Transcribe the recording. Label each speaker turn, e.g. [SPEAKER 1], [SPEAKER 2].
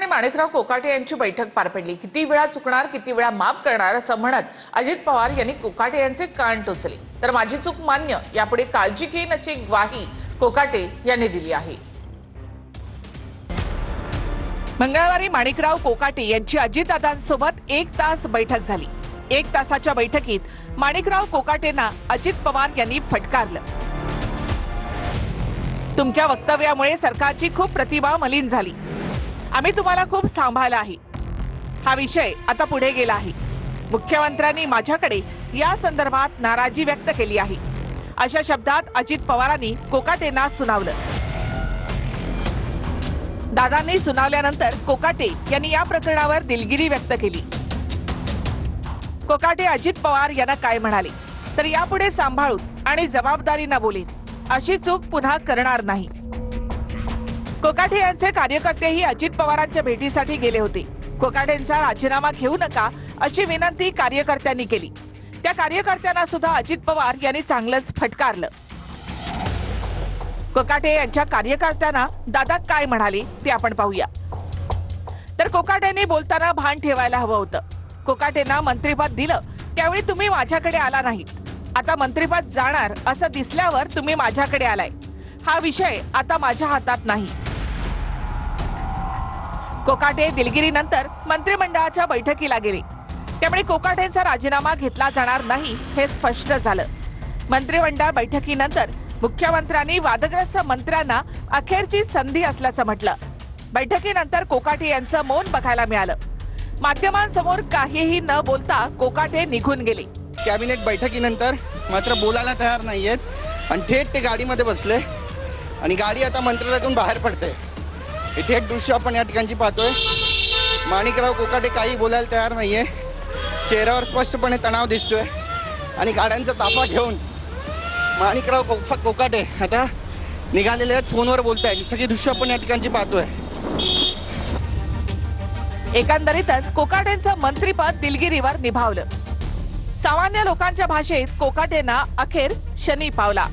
[SPEAKER 1] आणि माणिकराव कोकाटे यांची बैठक पार पडली। किती वेळा चुकणार, किती वेळा माफ करणार असं म्हणत अजित पवार यांनी कोकाटे यांचे कान टोचले। तर माझी चूक मान्य, यापुढे काळजी घेईन अशी ग्वाही कोकाटे यांनी दिली आहे। मंगळवारी माणिकराव कोकाटे यांची अजितदादांसोबत 1 तास बैठक झाली। 1 तासाच्या बैठकीत माणिकराव कोकाटेंना अजित पवार यांनी फटकारलं। तुमच्या वक्तव्यामुळे सरकारची खूप प्रतिमा मलिन झाली। आम्ही तुम्हाला खूप सांभाळलं आहे। हा विषय आता पुढे गेला आहे। मुख्यमंत्र्यांनी माझ्याकडे या संदर्भात नाराजी व्यक्त केली आहे, अशा शब्दात अजित पवारांनी कोकाटेंना सुनावलं। दादांनी सुनावल्यानंतर कोकाटे यांनी या प्रकरणावर दिलगिरी व्यक्त केली। कोकाटे अजित पवार यांना काय म्हणाले, तर यापुढे सांभाळून आणि जबाबदारीने बोलेन, अशी चूक पुन्हा करणार नाही। कोकाटे यांचे कार्यकर्तेही अजित पवारांच्या भेटीसाठी गेले होते। कोकाटेंचा राजीनामा घेऊ नका अशी विनंती कार्यकर्त्यांनी केली। त्या कार्यकर्त्यांना सुद्धा अजित पवार यांनी चांगलंच फटकारलं। कोकाटे यांच्या कार्यकर्त्यांना दादा काय म्हणाले ते आपण पाहूया। तर कोकाटेंनी बोलताना भान ठेवायला हवं होतं। कोकाटेंना मंत्रिपद दिलं त्यावेळी तुम्ही माझ्याकडे आला नाही। आता मंत्रिपद जाणार असं दिसल्यावर तुम्ही माझ्याकडे आलाय। हा विषय आता माझ्या हातात नाही। कोकाटे दिलगिरीनंतर मंत्रिमंडळाच्या बैठकीला गेले, त्यामुळे कोकाटेंचा राजीनामा घेतला जाणार नाही हे स्पष्ट झालं। मंत्रिमंडळ बैठकीनंतर मुख्यमंत्र्यांनी वादग्रस्त मंत्र्यांना अखेरची संधी असल्याचं म्हटलं। बैठकीनंतर कोकाटे यांचं मौन बघायला मिळालं। माध्यमांसमोर काहीही न बोलता कोकाटे निघून गेले।
[SPEAKER 2] कॅबिनेट बैठकीनंतर मात्र बोलायला तयार नाहीयेत आणि थेट ते गाडीमध्ये बसले आणि गाडी आता मंत्रालयातून बाहेर पडते। हे थेट दृश्य आपण या ठिकाणी पाहतोय। माणिकराव कोकाटे काही बोलायला तयार नाहीये, चेहऱ्यावर स्पष्टपणे तणाव दिसतोय आणि गाड्यांचा ताफा घेऊन माणिकराव कोकाटे आता निघालेले आहेत, फोनवर बोलतायत। सगळी दृश्य आपण या ठिकाणी पाहतोय।
[SPEAKER 1] एकंदरीतच कोकाटेंचं मंत्रिपद दिलगिरीवर निभावलं। सामान्य लोकांच्या भाषेत कोकाटेंना अखेर शनी पावला।